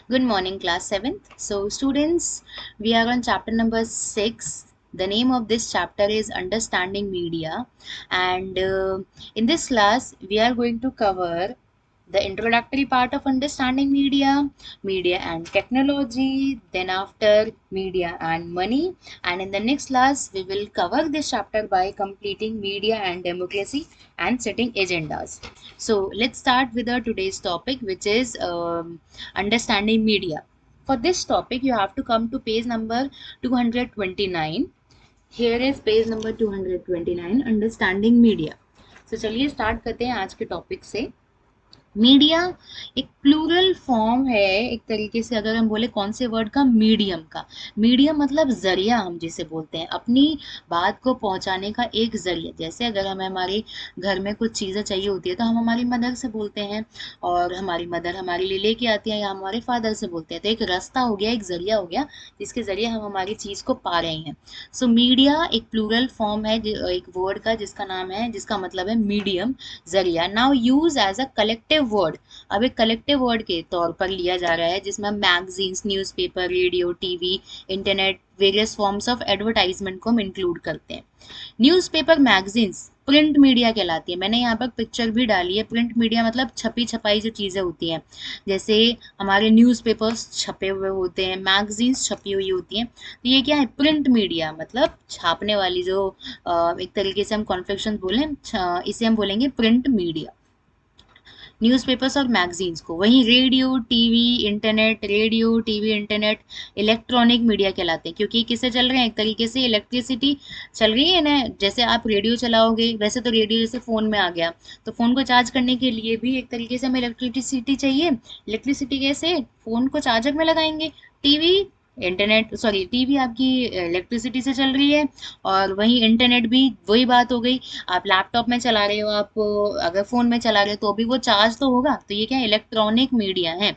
Good morning, class 7th. So, students, we are on chapter number 6. The name of this chapter is Understanding Media, and in this class, we are going to cover the introductory part of understanding media, media and technology, then after media and money, and in the next class, we will cover this chapter by completing media and democracy and setting agendas. So, let's start with our today's topic, which is understanding media. For this topic, you have to come to page number 229. Here is page number 229, understanding media. So चलिए start करते हैं आज के topic से। Media एक plural form है, एक तरीके से अगर हम बोले कौन से वर्ड का, मीडियम का। मीडियम मतलब जरिया, हम जिसे बोलते हैं अपनी बात को पहुंचाने का एक जरिया। जैसे अगर हमें हमारे घर में कुछ चीज़ें चाहिए होती है तो हम हमारी मदर से बोलते हैं, और हमारी मदर हमारे लिए लेके आती है, या हमारे फादर से बोलते हैं। तो एक रास्ता हो गया, एक जरिया हो गया, जिसके जरिए हम हमारी चीज़ को पा रहे हैं। सो मीडिया एक प्लूरल फॉर्म है एक वर्ड का, जिसका नाम है, जिसका मतलब है मीडियम, जरिया। Now use as a collective word, अब एक कलेक्टिव वर्ड के तौर पर लिया जा रहा है, जिसमें हम magazines, newspaper, radio, TV, internet, various forms of advertisement को हम इंक्लूड करते हैं। न्यूज़पेपर, मैगजीन्स प्रिंट मीडिया कहलाती है। मैंने यहाँ पर पिक्चर भी डाली है। प्रिंट मीडिया मतलब छपी छपाई जो चीज़ें होती हैं, जैसे हमारे न्यूज़पेपर्स छपे हुए होते हैं, मैगजीन्स छपी हुई होती हैं। तो ये क्या है? प्रिंट मीडिया मतलब छापने वाली जो एक तरीके से हम कॉन्फेक्शन बोलें, इसे हम बोलेंगे प्रिंट मीडिया, न्यूज़पेपर्स और मैगजीन्स को। वहीं radio, TV, internet, radio, TV, internet electronic media कहलाते हैं, क्योंकि किससे चल रहे हैं? एक तरीके से इलेक्ट्रिसिटी चल रही है ना। जैसे आप रेडियो चलाओगे, वैसे तो रेडियो जैसे फ़ोन में आ गया, तो फ़ोन को चार्ज करने के लिए भी एक तरीके से हमें इलेक्ट्रिसिटी चाहिए। इलेक्ट्रिसिटी कैसे? फ़ोन को चार्जर में लगाएंगे। टीवी, इंटरनेट, सॉरी, टीवी आपकी इलेक्ट्रिसिटी से चल रही है, और वहीं इंटरनेट भी वही बात हो गई। आप लैपटॉप में चला रहे हो, आप अगर फ़ोन में चला रहे हो तो भी वो चार्ज तो होगा। तो ये क्या है? इलेक्ट्रॉनिक मीडिया है।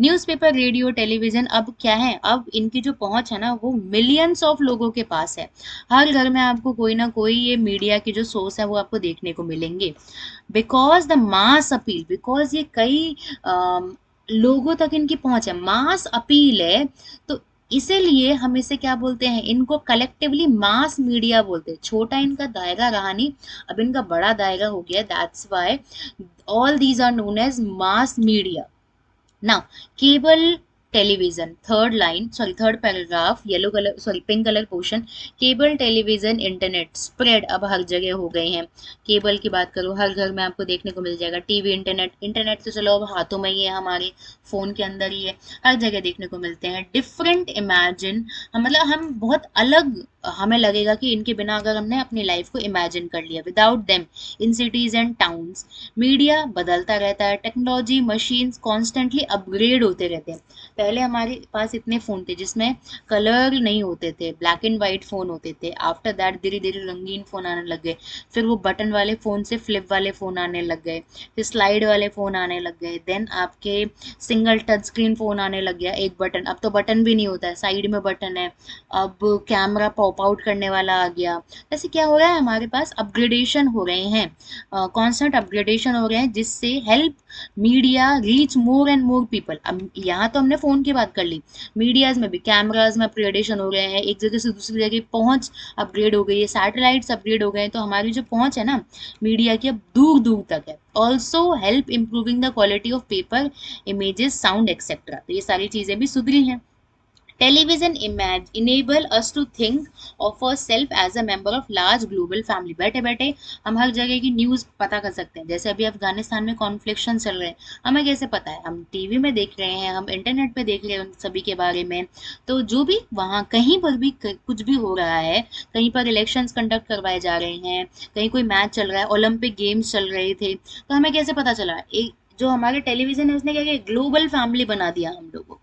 न्यूज़पेपर, रेडियो, टेलीविज़न अब क्या है? अब इनकी जो पहुंच है ना, वो मिलियंस ऑफ लोगों के पास है। हर घर में आपको कोई ना कोई ये मीडिया की जो सोर्स है वो आपको देखने को मिलेंगे। Because the mass appeal, because ये कई लोगों तक इनकी पहुंच है, मास अपील है, तो इसीलिए हम इसे क्या बोलते हैं? इनको कलेक्टिवली मास मीडिया बोलते हैं। छोटा इनका दायरा रहा नहीं, अब इनका बड़ा दायरा हो गया। That's why all these are known as mass media. Now cable television, third line, sorry third paragraph, yellow colour, sorry pink colour portion. Cable television internet spread अब हर जगह हो गए हैं। केबल की बात करो, हर घर में आपको देखने को मिल जाएगा। टीवी, इंटरनेट, इंटरनेट तो चलो अब हाथों में ही है, हमारे फोन के अंदर ही है, हर जगह देखने को मिलते हैं। डिफरेंट इमेजिन, हम मतलब हम बहुत अलग, हमें लगेगा कि इनके बिना अगर हमने अपनी लाइफ को इमेजिन कर लिया, without them, in cities and towns. Media बदलता रहता है, टेक्नोलॉजी, मशीन्स कॉन्स्टेंटली अपग्रेड होते रहते हैं। पहले हमारे पास इतने फ़ोन थे जिसमें कलर नहीं होते थे, ब्लैक एंड वाइट फ़ोन होते थे। आफ्टर दैट धीरे धीरे रंगीन फ़ोन आने लग गए, फिर वो बटन वाले फ़ोन से फ्लिप वाले फ़ोन आने लग गए, फिर स्लाइड वाले फ़ोन आने लग गए, देन आपके सिंगल टच स्क्रीन फ़ोन आने लग गया, एक बटन। अब तो बटन भी नहीं होता है, साइड में बटन है। अब कैमरा पॉप आउट करने वाला आ गया। ऐसे क्या हो रहा है? हमारे पास अपग्रेडेशन हो रहे हैं, कॉन्स्टेंट अपग्रेडेशन हो रहे हैं, जिससे help media reach more and more people. अब यहाँ तो हमने फ़ोन की बात कर ली, मीडियाज में भी कैमराज में अपग्रेडेशन हो रहे हैं, एक जगह से दूसरी जगह पहुँच अपग्रेड हो गई है, सैटेलाइट्स अपग्रेड हो गए हैं। तो हमारी जो पहुँच है ना मीडिया की, अब दूर दूर तक है। Also help improving the quality of paper, images, sound etcetera. तो ये सारी चीज़ें भी सुधरी हैं। Television image enable us to think of a self as a member of large global family. बैठे बैठे हम हर जगह की न्यूज़ पता कर सकते हैं। जैसे अभी अफगानिस्तान में कॉन्फ्लिक्शन चल रहे हैं, हमें कैसे पता है? हम टीवी में देख रहे हैं, हम इंटरनेट पे देख रहे हैं उन सभी के बारे में। तो जो भी वहाँ कहीं पर भी कुछ भी हो रहा है, कहीं पर इलेक्शंस कंडक्ट करवाए जा रहे हैं, कहीं कोई मैच चल रहा है, ओलंपिक गेम्स चल रहे थे, तो हमें कैसे पता चला? एक जो हमारे टेलीविजन है उसने क्या किया? ग्लोबल फैमिली बना दिया हम लोगों को।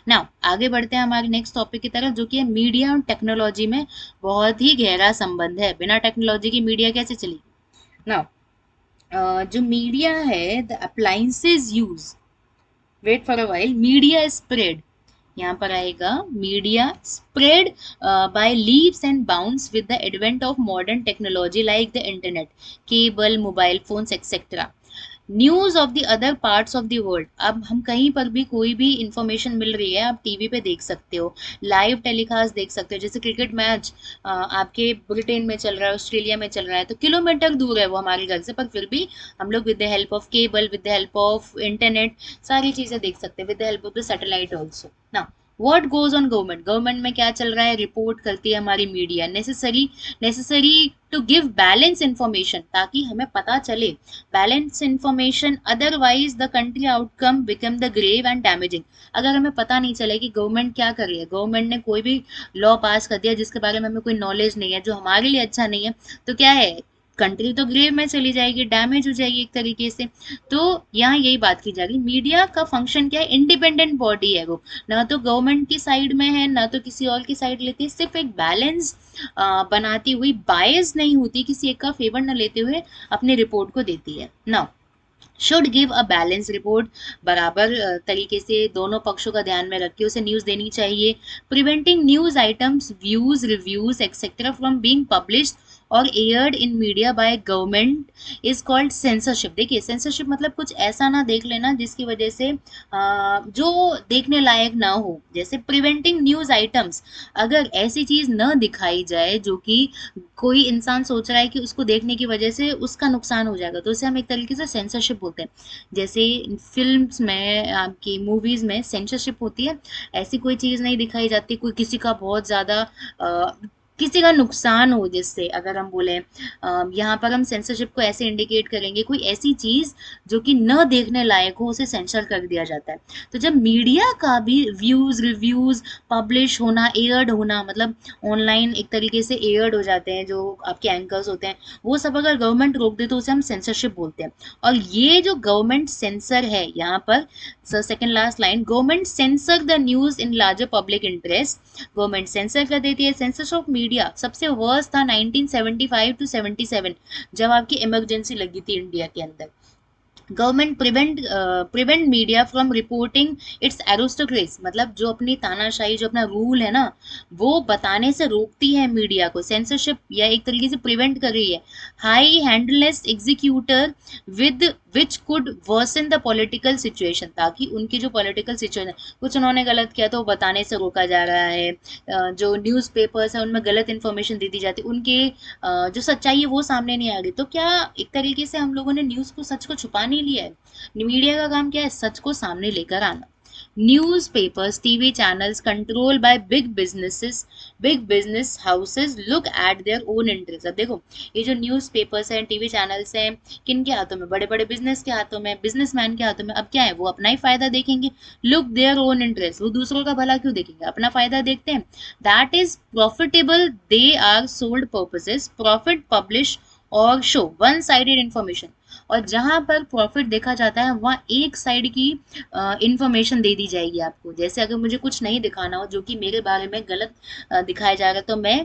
नाउ आगे बढ़ते हैं हमारे नेक्स्ट टॉपिक की तरफ, जो कि है मीडिया और टेक्नोलॉजी में बहुत ही गहरा संबंध है। बिना टेक्नोलॉजी की मीडिया कैसे चलेगी? नाउ जो मीडिया है, the appliances use, wait for a while, media spread, यहाँ पर आएगा media spread by leaps and bounds with the advent of modern technology like the internet, cable, mobile phones etcetera. News of the other parts of the world. अब हम कहीं पर भी कोई भी इंफॉर्मेशन मिल रही है, आप टीवी पे देख सकते हो, लाइव टेलीकास्ट देख सकते हो। जैसे क्रिकेट मैच आपके ब्रिटेन में चल रहा है, ऑस्ट्रेलिया में चल रहा है, तो किलोमीटर दूर है वो हमारे घर से, पर फिर भी हम लोग with the help of cable, with the help of internet सारी चीजें देख सकते हैं, with the help of the satellite also ना। What goes on government, government में क्या चल रहा है रिपोर्ट करती है हमारी media. Necessary to give balance information, ताकि हमें पता चले balance information, otherwise the country outcome become the grave and damaging. अगर हमें पता नहीं चले कि गवर्नमेंट क्या कर रही है, गवर्नमेंट ने कोई भी लॉ पास कर दिया जिसके बारे में हमें कोई नॉलेज नहीं है, जो हमारे लिए अच्छा नहीं है, तो क्या है, कंट्री तो ग्रेव में चली जाएगी, डैमेज हो जाएगी एक तरीके से। तो यहाँ यही बात की जा रही, मीडिया का फंक्शन क्या है, इंडिपेंडेंट बॉडी है वो, ना तो गवर्नमेंट की साइड में है ना तो किसी और की साइड लेती है, सिर्फ एक बैलेंस बनाती हुई, बायस नहीं होती, किसी एक का फेवर न लेते हुए अपनी रिपोर्ट को देती है ना। Should give a balance report, बराबर तरीके से दोनों पक्षों का ध्यान में रख के उसे न्यूज़ देनी चाहिए। Preventing news items, views, reviews etcetera from being published और aired in media by government is called censorship. देखिए सेंसरशिप मतलब कुछ ऐसा ना देख लेना जिसकी वजह से जो देखने लायक ना हो। जैसे प्रिवेंटिंग न्यूज़ आइटम्स, अगर ऐसी चीज़ न दिखाई जाए जो कि कोई इंसान सोच रहा है कि उसको देखने की वजह से उसका नुकसान हो जाएगा, तो उसे हम एक तरीके से सेंसरशिप बोलते हैं। जैसे फिल्म्स में, आपकी मूवीज में सेंसरशिप होती है, ऐसी कोई चीज़ नहीं दिखाई जाती, कोई किसी का बहुत ज़्यादा किसी का नुकसान हो, जिससे अगर हम बोले यहाँ पर हम सेंसरशिप को ऐसे इंडिकेट करेंगे, कोई ऐसी चीज़ जो कि न देखने लायक हो उसे सेंसर कर दिया जाता है। तो जब मीडिया का भी व्यूज, रिव्यूज पब्लिश होना, एयर्ड होना, मतलब ऑनलाइन एक तरीके से एयर्ड हो जाते हैं जो आपके एंकर्स होते हैं, वो सब अगर गवर्नमेंट रोक दे तो उसे हम सेंसरशिप बोलते हैं। और ये जो गवर्नमेंट सेंसर है यहाँ पर, second last line, government sensor the news in larger public interest, government sensor कर देती है। सेंसस ऑफ मीडिया सबसे वर्स्ट था 1975 टू 77, जब आपकी इमरजेंसी लगी थी इंडिया के अंदर। Government prevent media from reporting it's aristocracy, मतलब जो अपनी तानाशाही, जो अपना रूल है ना, वो बताने से रोकती है मीडिया को। सेंसरशिप या एक तरीके से प्रिवेंट कर रही है। High handless executor with which could worsen the political situation, ताकि उनकी जो पॉलिटिकल सिचुएशन, कुछ उन्होंने गलत किया तो वो बताने से रोका जा रहा है। जो न्यूज़पेपर्स है उनमें गलत इन्फॉर्मेशन दे दी जाती, उनके जो सच्चाई है वो सामने नहीं आ रही। तो क्या एक तरीके से हम लोगों ने न्यूज़ को, सच को छुपा नहीं लिया है। मीडिया का काम क्या है, सच को सामने लेकर आना। Newspapers, TV channels control by big businesses, big business houses look at their own interest. अब देखो ये जो न्यूज़पेपर्स हैं, टीवी चैनल्स हैं, किन के हाथों में, बड़े बड़े बिजनेस के हाथों में, बिजनेसमैन के हाथों में। अब क्या है, वो अपना ही फायदा देखेंगे। लुक देयर ओन इंटरेस्ट, वो दूसरों का भला क्यों देखेंगे, अपना फायदा देखते हैं। That is profitable, they are sold purposes, profit publish और शो वन साइडेड इंफॉर्मेशन। और जहां पर प्रॉफिट देखा जाता है वहां एक साइड की इंफॉर्मेशन दे दी जाएगी आपको। जैसे अगर मुझे कुछ नहीं दिखाना हो जो कि मेरे बारे में गलत दिखाया जा रहा है, तो मैं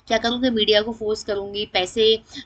क्या करूँगी, मीडिया को फोर्स करूंगी, पैसे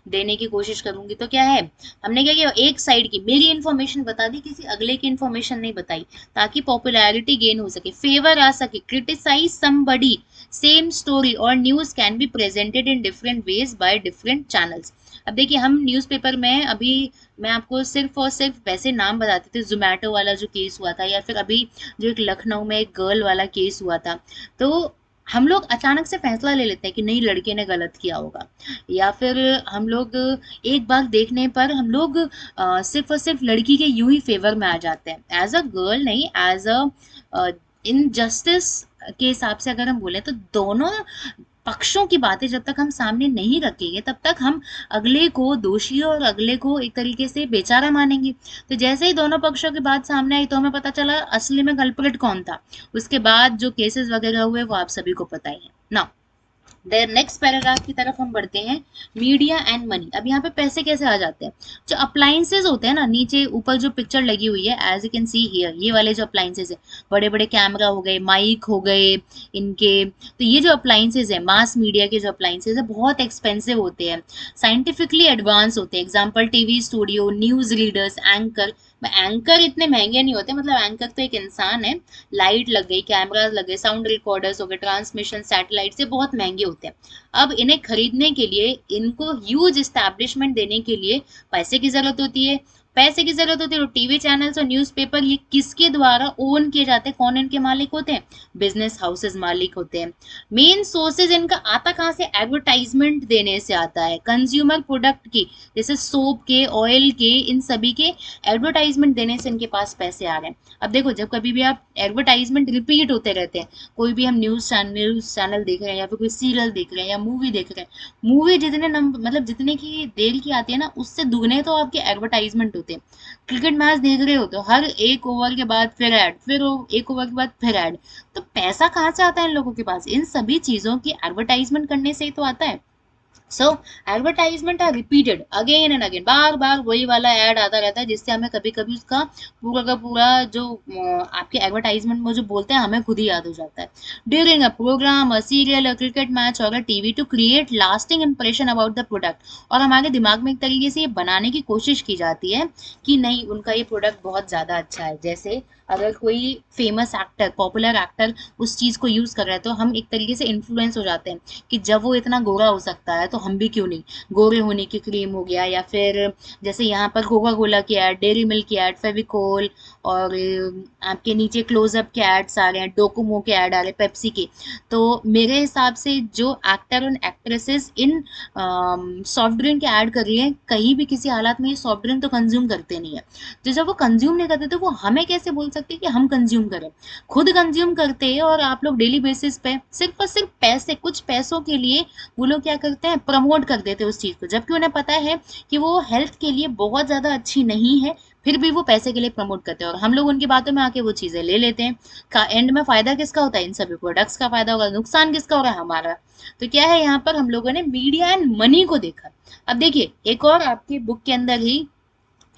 देने की कोशिश करूंगी। तो क्या है, हमने क्या किया, एक साइड की मेरी इन्फॉर्मेशन बता दी, किसी अगले की इन्फॉर्मेशन नहीं बताई, ताकि पॉपुलैरिटी गेन हो सके, फेवर आ सके। क्रिटिसाइज समबडी, सेम स्टोरी और news can be presented in different ways by different channels. अब देखिए हम न्यूज़पेपर में, अभी मैं आपको सिर्फ और सिर्फ वैसे नाम बताते थे, जोमेटो वाला जो केस हुआ था, या फिर अभी जो एक लखनऊ में एक गर्ल वाला केस हुआ था, तो हम लोग अचानक से फैसला ले लेते हैं कि नहीं, लड़के ने गलत किया होगा। या फिर हम लोग एक बार देखने पर हम लोग सिर्फ और सिर्फ लड़की के यूं ही फेवर में आ जाते हैं, एज अ गर्ल नहीं, एज अ इनजस्टिस के हिसाब से अगर हम बोले तो दोनों पक्षों की बातें जब तक हम सामने नहीं रखेंगे तब तक हम अगले को दोषी और अगले को एक तरीके से बेचारा मानेंगे। तो जैसे ही दोनों पक्षों की बात सामने आई तो हमें पता चला असली में कल्प्रिट कौन था। उसके बाद जो केसेस वगैरह हुए वो आप सभी को पता ही है ना। देयर नेक्स्ट पैराग्राफ की तरफ हम बढ़ते हैं, मीडिया एंड मनी। अब यहाँ पे पैसे कैसे आ जाते हैं, जो अप्लायंसेज होते हैं ना, नीचे ऊपर जो पिक्चर लगी हुई है, as you can see here, ये वाले जो अप्लायंसेज है, बड़े बड़े कैमरा हो गए, माइक हो गए इनके, तो ये जो अप्लायंसेज है, मास मीडिया के जो अप्लायंसेज है, बहुत एक्सपेंसिव होते हैं, साइंटिफिकली एडवांस होते हैं। Example TV studio, news readers, anchor. Anchor इतने महंगे नहीं होते, मतलब एंकर तो एक इंसान है, लाइट लग गई, कैमरास लग गए, साउंड रिकॉर्डर्स हो गए, ट्रांसमिशन सैटेलाइट से बहुत महंगे होते हैं। अब इन्हें खरीदने के लिए, इनको ह्यूज इस्टेब्लिशमेंट देने के लिए पैसे की जरूरत होती है। पैसे की जरूरत होती है तो टीवी चैनल्स और न्यूज़पेपर ये किसके द्वारा ओन किए जाते हैं, कौन इनके मालिक होते हैं, बिजनेस हाउसेज मालिक होते हैं। मेन सोर्सेज इनका आता कहाँ से, एडवर्टाइजमेंट देने से आता है, कंज्यूमर प्रोडक्ट की, जैसे सोप के, ऑयल के, इन सभी के एडवर्टाइजमेंट देने से इनके पास पैसे आ रहे हैं। अब देखो जब कभी भी आप एडवर्टाइजमेंट रिपीट होते रहते हैं, कोई भी हम न्यूज चैनल देख रहे हैं या फिर कोई सीरियल देख रहे हैं या मूवी देख रहे हैं, मूवी जितने नंबर मतलब जितने की देर की आती है ना, उससे दुगने तो आपके एडवर्टाइजमेंट होते हैं। क्रिकेट मैच देख रहे हो तो हर एक ओवर के बाद फिर ऐड, फिर एक ओवर के बाद फिर ऐड। तो पैसा कहाँ से आता है इन लोगों के पास, इन सभी चीजों की एडवर्टाइजमेंट करने से ही तो आता है। So advertisement are repeated again and again, बार बार वही वाला ऐड आता रहता है, जिससे हमें कभी कभी उसका पूरा का पूरा जो आपके एडवर्टाइजमेंट में जो बोलते हैं हमें खुद ही याद हो जाता है। During a program, a serial, a cricket match और a TV to create lasting impression about the product, और हमारे दिमाग में एक तरीके से ये बनाने की कोशिश की जाती है कि नहीं उनका ये प्रोडक्ट बहुत ज़्यादा अच्छा है। जैसे अगर कोई फेमस एक्टर, पॉपुलर एक्टर उस चीज़ को यूज़ कर रहा है तो हम एक तरीके से इन्फ्लुएंस हो जाते हैं कि जब वो इतना गोरा हो सकता है तो हम भी क्यों नहीं। गोरे होने की क्रीम हो गया, या फिर जैसे यहाँ पर कोका कोला की एड, डेयरी मिल्क की एड, फेविकोल, और आपके नीचे क्लोजअप के एड्स आ रहे हैं, डोकोमो के ऐड आ रहे हैं, पेप्सी के। तो मेरे हिसाब से जो एक्टर और एक्ट्रेसेस इन सॉफ्ट ड्रिंक के ऐड कर रही हैं, कहीं भी किसी हालात में ये सॉफ्ट ड्रिंक तो कंज्यूम करते नहीं है। तो जब वो कंज्यूम नहीं करते तो वो हमें कैसे बोल सकते हैं कि हम कंज्यूम करें। खुद कंज्यूम करते हैं और आप लोग डेली बेसिस पे सिर्फ और सिर्फ पैसे, कुछ पैसों के लिए वो लोग क्या करते हैं, प्रमोट कर देते हैं उस चीज़ को, जबकि उन्हें पता है कि वो हेल्थ के लिए बहुत ज़्यादा अच्छी नहीं है, फिर भी वो पैसे के लिए प्रमोट करते हैं और हम लोग उनकी बातों में आके वो चीज़ें ले लेते हैं। का एंड में फ़ायदा किसका होता है, इन सभी प्रोडक्ट्स का फ़ायदा होगा, नुकसान किसका हो रहा है, हमारा। तो क्या है, यहाँ पर हम लोगों ने मीडिया एंड मनी को देखा। अब देखिए एक और आपकी बुक के अंदर ही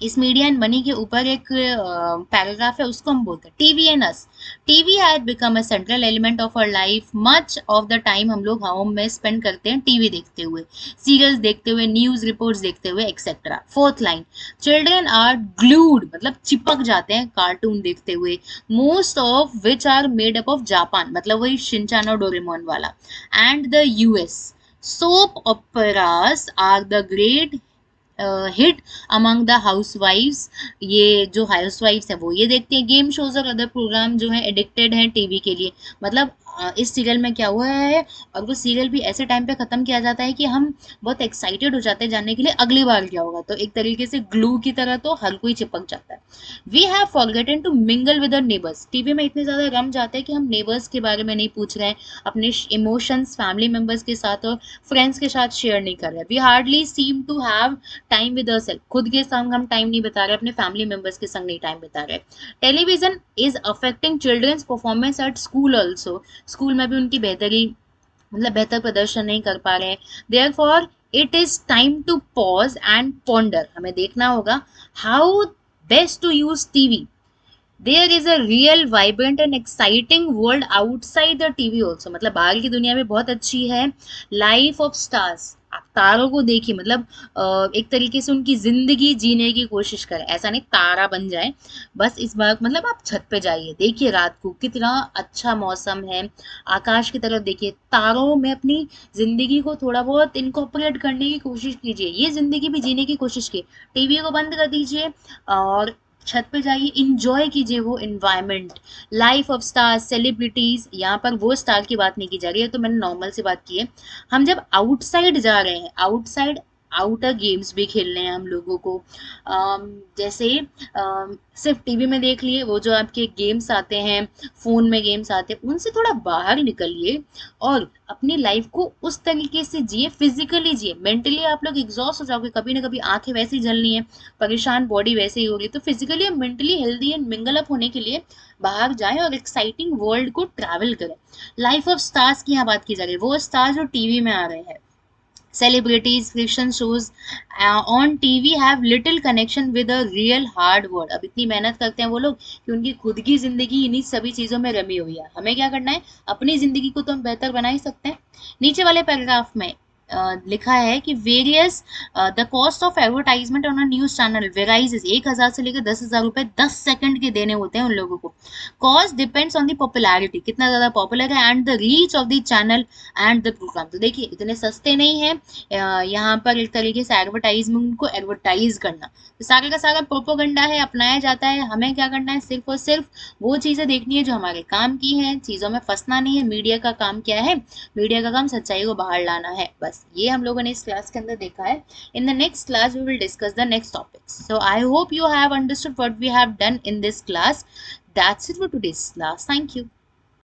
इस मीडिया एंड मनी के ऊपर एक पैराग्राफ है, उसको हम बोलते हैं TV and us. TV has become a central element of our life, much of the time हम लोग होम में स्पेंड करते हैं टीवी देखते हुए, सीरियल्स देखते हुए, न्यूज रिपोर्ट्स देखते हुए, etcetera. Fourth line, children are glued, मतलब चिपक जाते हैं कार्टून देखते हुए, most of which are made up of Japan, मतलब वही शिनचान और डोरेमोन वाला, and the US. Soap operas are the great hit among the हाउसवाइफ्स, ये जो हाउसवाइफ्स है वो ये देखती है। गेम शोज और अदर प्रोग्राम जो है एडिक्टेड हैं टीवी के लिए, मतलब इस सीरियल में क्या हुआ है, और वो सीरियल भी ऐसे टाइम पे खत्म किया जाता है कि हम बहुत एक्साइटेड हो जाते हैं जानने के लिए अगली बार क्या होगा। तो एक तरीके से ग्लू की तरह तो हर कोई चिपक जाता है। We have forgotten to mingle with our neighbours, TV में इतने ज्यादा रम जाते हैं कि हम नेबर्स के बारे में नहीं पूछ रहे हैं, अपने इमोशंस फैमिली मेंबर्स के साथ और फ्रेंड्स के साथ शेयर नहीं कर रहे। We hardly seem to have time with ourselves, खुद के संग हम टाइम नहीं बिता रहे, अपने फैमिली मेंबर्स के संग नहीं टाइम बिता रहे। Television is affecting children's performance at school also, school में भी उनकी बेहतरी, मतलब बेहतर प्रदर्शन नहीं कर पा रहे। Therefore it is time to pause and ponder, हमें देखना होगा how best to use TV. There is a real vibrant and exciting world outside the TV also, मतलब बाहर की दुनिया भी बहुत अच्छी है। लाइफ ऑफ स्टार्स, आप तारों को देखिए, मतलब एक तरीके से उनकी जिंदगी जीने की कोशिश करें, ऐसा नहीं तारा बन जाए बस। इस बार मतलब आप छत पे जाइए, देखिए रात को कितना अच्छा मौसम है, आकाश की तरफ देखिए, तारों में अपनी जिंदगी को थोड़ा बहुत इनकॉर्पोरेट करने की कोशिश कीजिए, ये जिंदगी भी जीने की कोशिश कीजिए। टीवी को बंद कर दीजिए और छत पे जाइए, इंजॉय कीजिए वो environment. Life of stars, celebrities, यहाँ पर वो स्टार की बात नहीं की जा रही है, तो मैंने नॉर्मल सी बात की है। हम जब आउटसाइड जा रहे हैं, आउटसाइड आउटर गेम्स भी खेलने हैं हम लोगों को। जैसे सिर्फ टीवी में देख लिए वो जो आपके गेम्स आते हैं, फोन में गेम्स आते हैं, उनसे थोड़ा बाहर निकलिए और अपनी लाइफ को उस तरीके से जिए, फिजिकली जिए। मेंटली आप लोग एग्जॉस्ट हो जाओगे, कभी ना कभी आंखें वैसे ही जलनी है, परेशान बॉडी वैसे ही होगी, तो फिजिकली और mentally healthy and mingle up होने के लिए बाहर जाएं और एक्साइटिंग वर्ल्ड को ट्रैवल करें। लाइफ ऑफ स्टार्स की यहाँ बात की जा रही है, वो स्टार जो टीवी में आ रहे हैं। Celebrities, fiction shows on TV have little connection with a real hard world. अब इतनी मेहनत करते हैं वो लोग कि उनकी खुद की जिंदगी इन्हीं सभी चीजों में रमी हुई है। हमें क्या करना है, अपनी जिंदगी को तो हम बेहतर बना ही सकते हैं। नीचे वाले पैराग्राफ में लिखा है कि various the cost of advertisement on a news channel varies, 1,000 से लेकर 10,000 रुपए 10 सेकंड के देने होते हैं उन लोगों को। Cost depends on the popularity, कितना ज्यादा पॉपुलर है, and the reach of the channel and the programme. तो देखिए इतने सस्ते नहीं है यहाँ पर एक तरीके से एडवर्टाइजमेंट को एडवर्टाइज करना, तो सारा का सारा प्रोपोगंडा है, अपनाया जाता है। हमें क्या करना है, सिर्फ और सिर्फ वो चीजें देखनी है जो हमारे काम की हैं, चीजों में फंसना नहीं है। मीडिया का काम क्या है, मीडिया का काम सच्चाई को बाहर लाना है, बस ये हम लोगों ने इस क्लास के अंदर देखा है। In the next class we will discuss the next topics. So I hope you have understood what we have done in this class. That's it for today's class. Thank you.